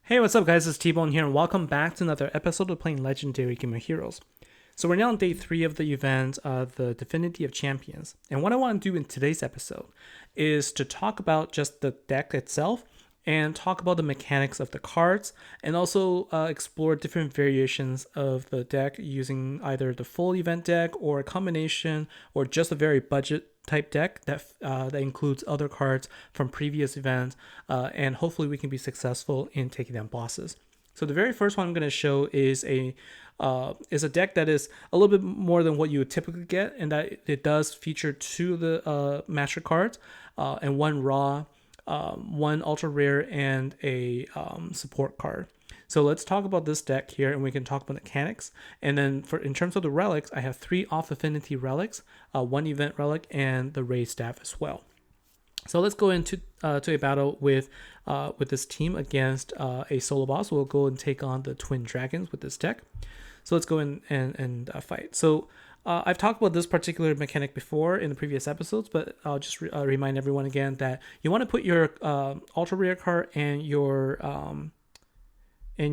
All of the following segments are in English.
Hey, what's up guys, it's T-Bone here and welcome back to another episode of playing Legendary Game of Heroes. So we're now on day 3 of the event, the Divinity of Champions. And what I want to do in today's episode is to talk about just the deck itself and talk about the mechanics of the cards and also explore different variations of the deck using either the full event deck or a combination or just a very budget type deck that includes other cards from previous events, and hopefully we can be successful in taking down bosses. So the very first one I'm going to show is a deck that is a little bit more than what you would typically get, and that it does feature 2 of the master cards and 1 raw, 1 ultra rare, and a support card. So let's talk about this deck here, and we can talk about mechanics. And then in terms of the relics, I have 3 off affinity relics, 1 event relic, and the raid staff as well. So let's go into to a battle with this team against a solo boss. We'll go and take on the twin dragons with this deck. So let's go in and fight. So I've talked about this particular mechanic before in the previous episodes, but I'll just remind everyone again that you want to put your ultra rare card and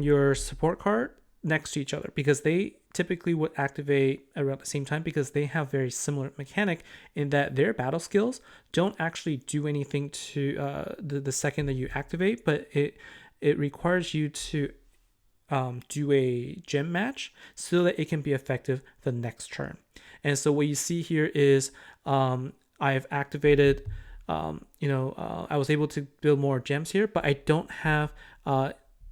your support card next to each other, because they typically would activate around the same time, because they have very similar mechanic in that their battle skills don't actually do anything to the second that you activate, but it requires you to do a gem match so that it can be effective the next turn. And so what you see here is I've activated, I was able to build more gems here, but I don't have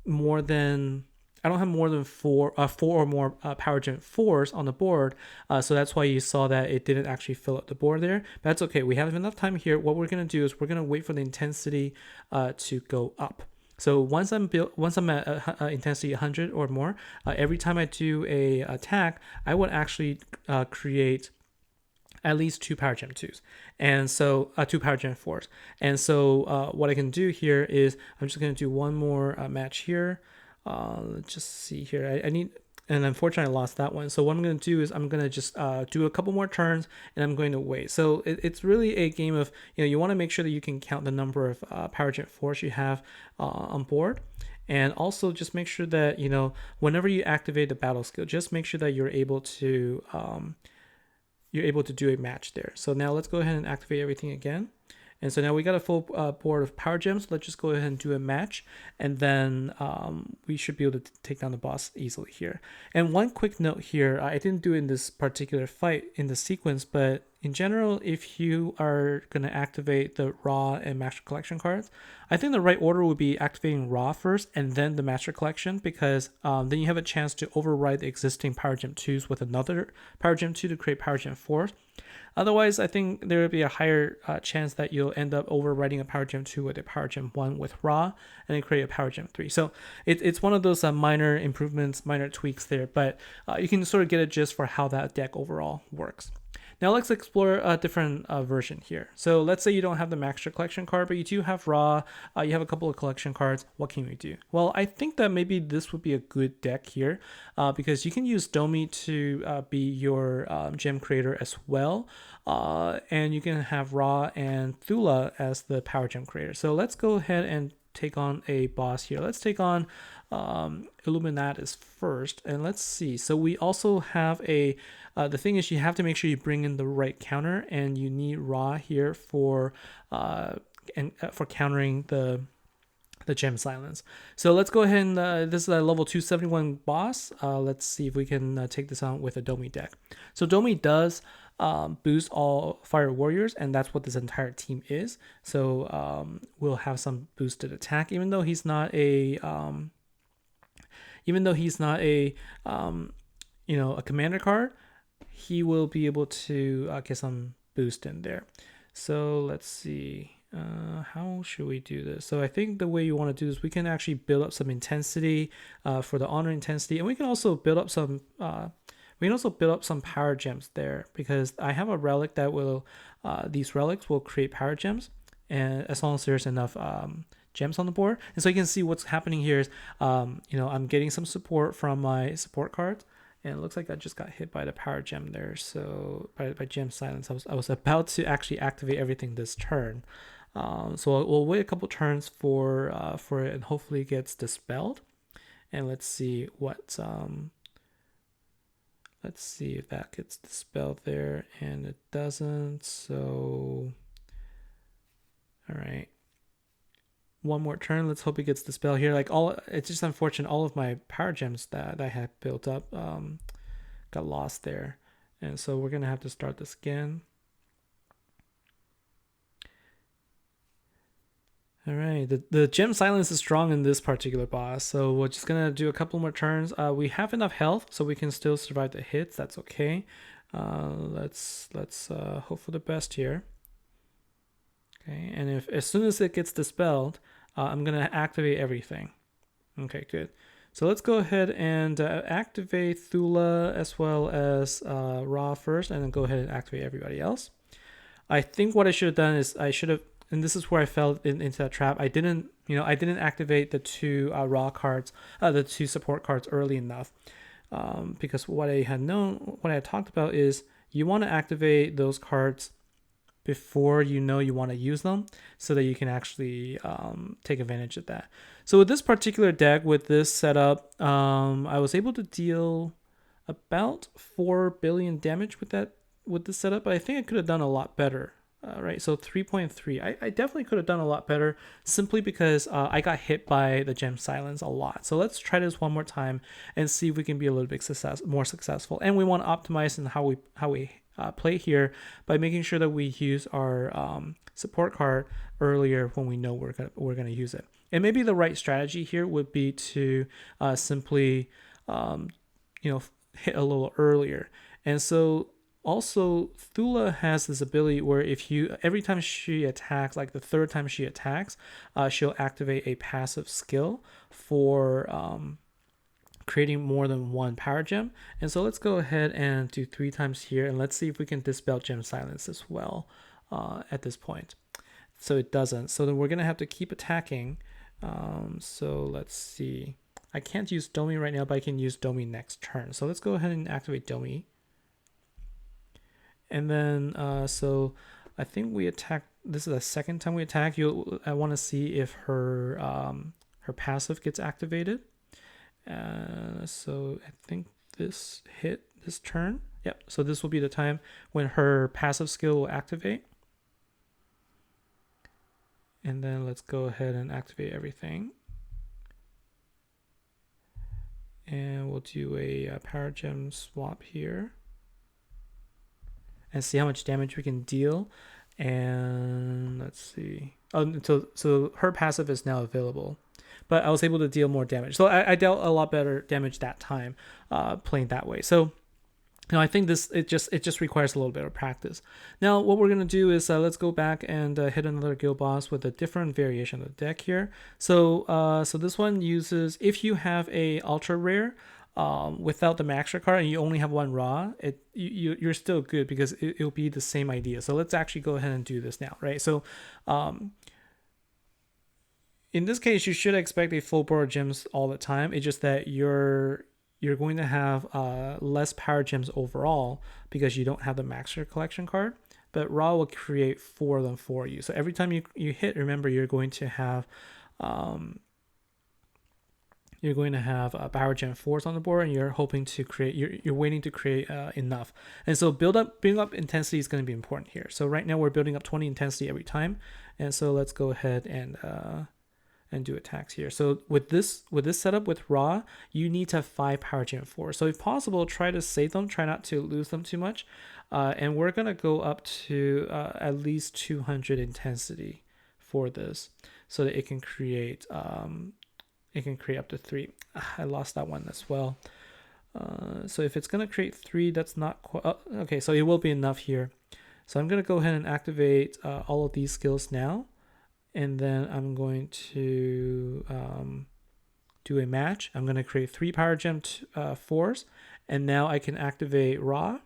more than 4 or more power gem 4s on the board, so that's why you saw that it didn't actually fill up the board there. But that's okay, we have enough time here. What we're going to do is we're going to wait for the intensity to go up. So once I'm at intensity 100 or more, every time I do a attack, I would actually create at least 2 power gem 2s, and so 2 power gem 4s. And so what I can do here is I'm just going to do one more match here. Let's just see here. I need, and unfortunately I lost that one. So what I'm going to do is I'm going to just do a couple more turns, and I'm going to wait. So it's really a game of, you want to make sure that you can count the number of power gem 4s you have on board. And also just make sure that, whenever you activate the battle skill, just make sure that you're able to do a match there. So now let's go ahead and activate everything again. And so now we got a full board of power gems. Let's just go ahead and do a match, and then we should be able to take down the boss easily here. And one quick note here, I didn't do it in this particular fight in the sequence, but in general, if you are going to activate the raw and master collection cards, I think the right order would be activating raw first and then the master collection, because then you have a chance to override the existing power gem 2s with another power gem 2 to create power gem 4s. Otherwise, I think there would be a higher chance that you'll end up overriding a power gem 2 with a power gem 1 with raw, and then create a power gem 3. So it's one of those minor improvements, minor tweaks there, but you can sort of get a gist for how that deck overall works. Now let's explore a different version here. So let's say you don't have the master collection card, but you do have raw, you have a couple of collection cards. What can we do? Well, I think that maybe this would be a good deck here, because you can use Domi to be your gem creator as well, and you can have raw and Thula as the power gem creator. So let's go ahead and take on a boss here. Let's take on Illuminatus first, and let's see. So we also have a the thing is, you have to make sure you bring in the right counter, and you need raw here for countering the gem silence. So let's go ahead and this is a level 271 boss. Let's see if we can take this on with a Domi deck. So Domi does boost all fire warriors, and that's what this entire team is. So we'll have some boosted attack, even though he's not a a commander card. He will be able to get some boost in there. So let's see. How should we do this? So I think the way you want to do this, we can actually build up some intensity for the honor intensity, and we can also build up some power gems there, because I have a relic that will these relics will create power gems, and as long as there's enough gems on the board. And so you can see what's happening here is I'm getting some support from my support cards, and it looks like I just got hit by the power gem there. So by gem silence, I was about to actually activate everything this turn. So we'll wait a couple turns for it, and hopefully it gets dispelled. And let's see what let's see if that gets dispelled there, and it doesn't. So all right, one more turn. Let's hope it gets dispelled here. Like it's just unfortunate. All of my power gems that I had built up got lost there, and so we're gonna have to start this again. All right, the gem silence is strong in this particular boss, so we're just gonna do a couple more turns. We have enough health, so we can still survive the hits. That's okay. Let's hope for the best here. Okay, and if as soon as it gets dispelled, I'm gonna activate everything. Okay, good. So let's go ahead and activate Thula as well as Ra first, and then go ahead and activate everybody else. I think what I should have done is I should have, and this is where I fell into that trap. I didn't activate the two Ra cards, the two support cards early enough, because what I had talked about is you want to activate those cards before you want to use them, so that you can actually take advantage of that. So with this particular deck, with this setup, I was able to deal about 4 billion damage with this setup, but I think I could have done a lot better. Right, so 3.3. I definitely could have done a lot better, simply because I got hit by the gem silence a lot. So let's try this one more time and see if we can be a little bit more successful. And we want to optimize in how we play here by making sure that we use our support card earlier when we know we're gonna use it. And maybe the right strategy here would be to simply hit a little earlier. And so also, Thula has this ability where every time she attacks, like the third time she attacks, she'll activate a passive skill for creating more than one power gem. And so let's go ahead and do 3 times here, and let's see if we can dispel gem silence as well at this point. So it doesn't. So then we're gonna have to keep attacking. So let's see. I can't use Domi right now, but I can use Domi next turn. So let's go ahead and activate Domi. And then, so I think we attack. This is the second time we attack. I want to see if her passive gets activated. So I think this hit this turn. Yep. So this will be the time when her passive skill will activate. And then let's go ahead and activate everything. And we'll do a power gem swap here, and see how much damage we can deal. And let's see. So her passive is now available, but I was able to deal more damage. So I dealt a lot better damage that time playing that way. So I think it just requires a little bit of practice. Now what we're gonna do is let's go back and hit another guild boss with a different variation of the deck here. So this one uses, if you have a ultra rare without the max card and you only have one Ra, you're still good, because it'll be the same idea. So let's actually go ahead and do this now, right? So in this case, you should expect a full board of gems all the time. It's just that you're going to have less power gems overall because you don't have the master collection card, but Ra will create 4 of them for you. So every time you hit, remember, you're going to have power gem 4s on the board, and you're hoping to create, you're waiting to create enough. And so building up intensity is going to be important here. So right now we're building up 20 intensity every time, and so let's go ahead and do attacks here. So with this setup with Ra, you need to have 5 power gem 4. So if possible, try to save them, try not to lose them too much. And we're gonna go up to at least 200 intensity for this, so that it can create up to 3. I lost that one as well. So if it's gonna create 3, that's not quite okay. So it will be enough here. So I'm gonna go ahead and activate all of these skills now. And then I'm going to do a match. I'm going to create 3 power gem 4s, and now I can activate Ra,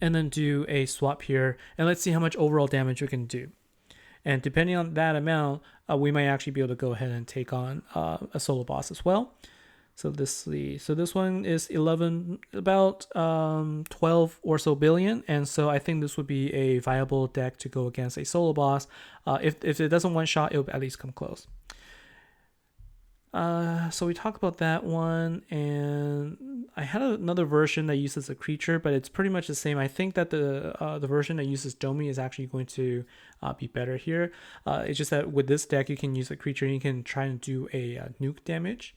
and then do a swap here, and let's see how much overall damage we can do. And depending on that amount, we might actually be able to go ahead and take on a solo boss as well. So this one is 11, about 12 or so billion, and so I think this would be a viable deck to go against a solo boss. If it doesn't one shot, it'll at least come close. So we talked about that one, and I had another version that uses a creature, but it's pretty much the same. I think that the version that uses Domi is actually going to be better here. It's just that with this deck, you can use a creature and you can try and do a nuke damage.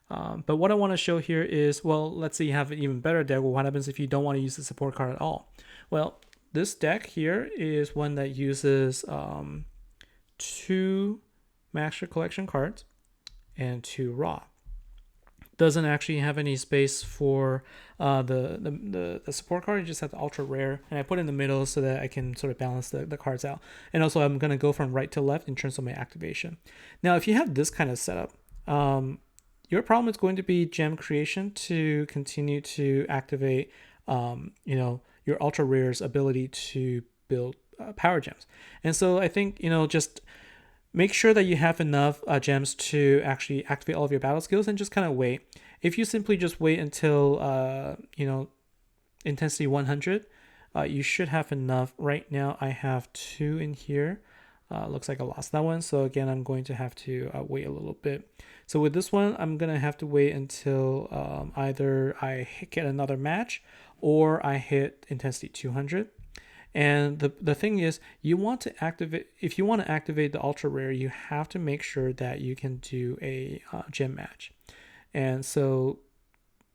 But what I want to show here is, well, let's say you have an even better deck. Well, what happens if you don't want to use the support card at all? Well, this deck here is one that uses 2 Master Collection cards and 2 Raw. Doesn't actually have any space for the support card. You just have the ultra rare, and I put it in the middle so that I can sort of balance the cards out. And also, I'm going to go from right to left in terms of my activation. Now, if you have this kind of setup, your problem is going to be gem creation to continue to activate, your ultra rare's ability to build power gems. And so I think, just make sure that you have enough gems to actually activate all of your battle skills, and just kind of wait. If you simply just wait until, intensity 100, you should have enough. Right now, I have 2 in here. Looks like I lost that one. So again, I'm going to have to wait a little bit. So with this one, I'm going to have to wait until either I get another match or I hit intensity 200. And the thing is, you want to activate, if you want to activate the ultra rare, you have to make sure that you can do a gem match. And so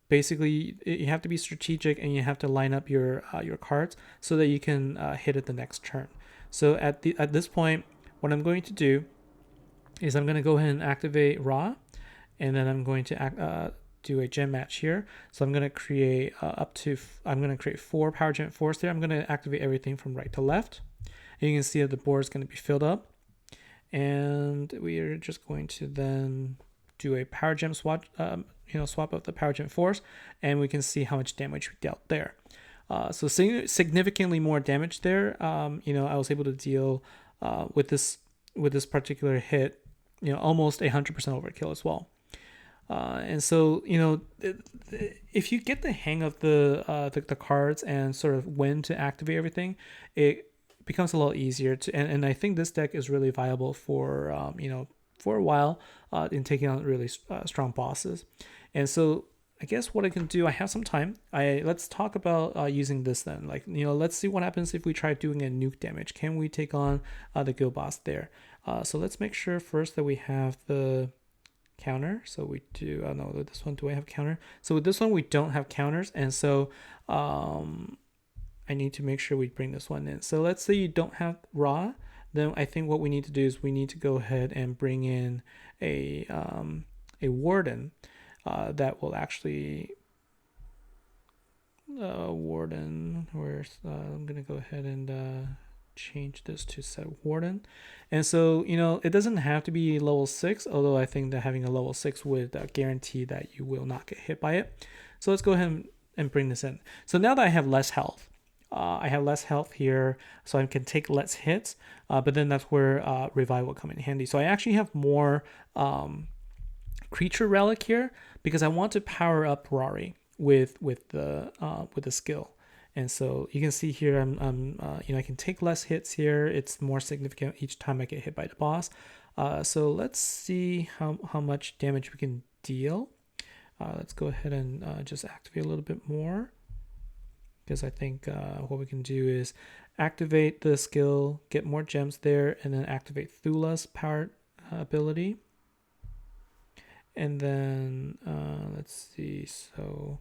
basically you have to be strategic, and you have to line up your cards so that you can hit it the next turn. So at this point, what I'm going to do is I'm going to go ahead and activate Raw, and then I'm going to do a gem match here. So I'm going to create I'm going to create 4 Power Gem 4s there. I'm going to activate everything from right to left. And you can see that the board is going to be filled up. And we are just going to then do a Power Gem swap, swap of the Power Gem 4s, and we can see how much damage we dealt there. So significantly more damage there. I was able to deal with this particular hit, almost 100% overkill as well. And so, if you get the hang of the cards and sort of when to activate everything, it becomes a lot easier to. And I think this deck is really viable for for a while in taking on really strong bosses. And so I guess what I can do, I have some time. Let's talk about using this then. Let's see what happens if we try doing a nuke damage. Can we take on the guild boss there? So let's make sure first that we have the counter. So we do, no, this one, do I have counter? So with this one, we don't have counters. And so I need to make sure we bring this one in. So let's say you don't have Raw. Then I think what we need to do is we need to go ahead and bring in a warden. That will actually warden, I'm gonna go ahead and change this to set warden. And so it doesn't have to be level 6, although I think that having a level 6 would guarantee that you will not get hit by it. So let's go ahead and bring this in. So now that I have less health, here, so I can take less hits, but then that's where revive will come in handy. So I actually have more creature relic here because I want to power up Rari with the skill. And so you can see here I can take less hits here. It's more significant each time I get hit by the boss. So let's see how much damage we can deal. Let's go ahead and just activate a little bit more, because I think what we can do is activate the skill, get more gems there, and then activate Thula's power ability. And then let's see, so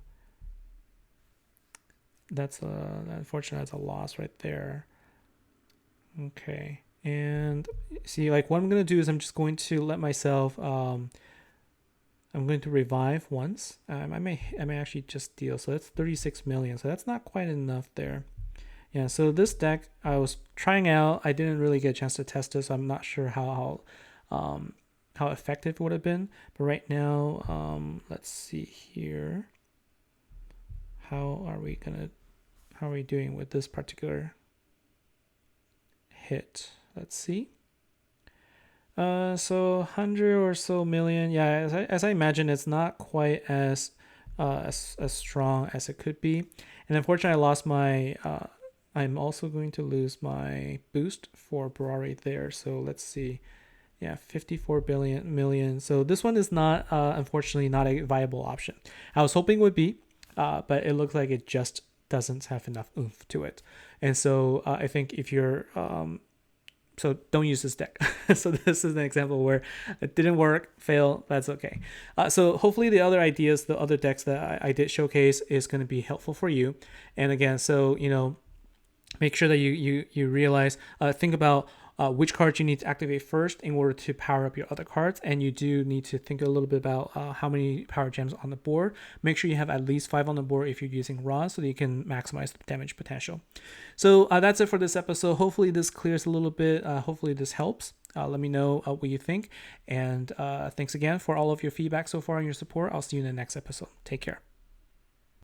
that's unfortunately that's a loss right there. Okay, and see, what I'm gonna do is I'm just going to let myself I'm going to revive once. I may actually just deal, so that's 36 million, so that's not quite enough there. Yeah, so this deck I was trying out, I didn't really get a chance to test it, so I'm not sure how effective it would have been. But right now, let's see here. How are we doing with this particular hit? Let's see. So 100 or so million. Yeah, as I imagine, it's not quite as strong as it could be. And unfortunately, I lost my. I'm also going to lose my boost for Barari there. So let's see. Yeah, 54 billion million. So this one is not, unfortunately, not a viable option. I was hoping it would be, but it looks like it just doesn't have enough oomph to it. And so I think if you're so don't use this deck. So this is an example where it didn't work, fail, that's okay. So hopefully the other ideas, the other decks that I did showcase is going to be helpful for you. And again, so make sure that you realize, think about which cards you need to activate first in order to power up your other cards, and you do need to think a little bit about how many power gems on the board. Make sure you have at least 5 on the board if you're using Raw, so that you can maximize the damage potential. So that's it for this episode. Hopefully this clears a little bit. Hopefully this helps. Let me know what you think, and thanks again for all of your feedback so far and your support. I'll see you in the next episode. Take care.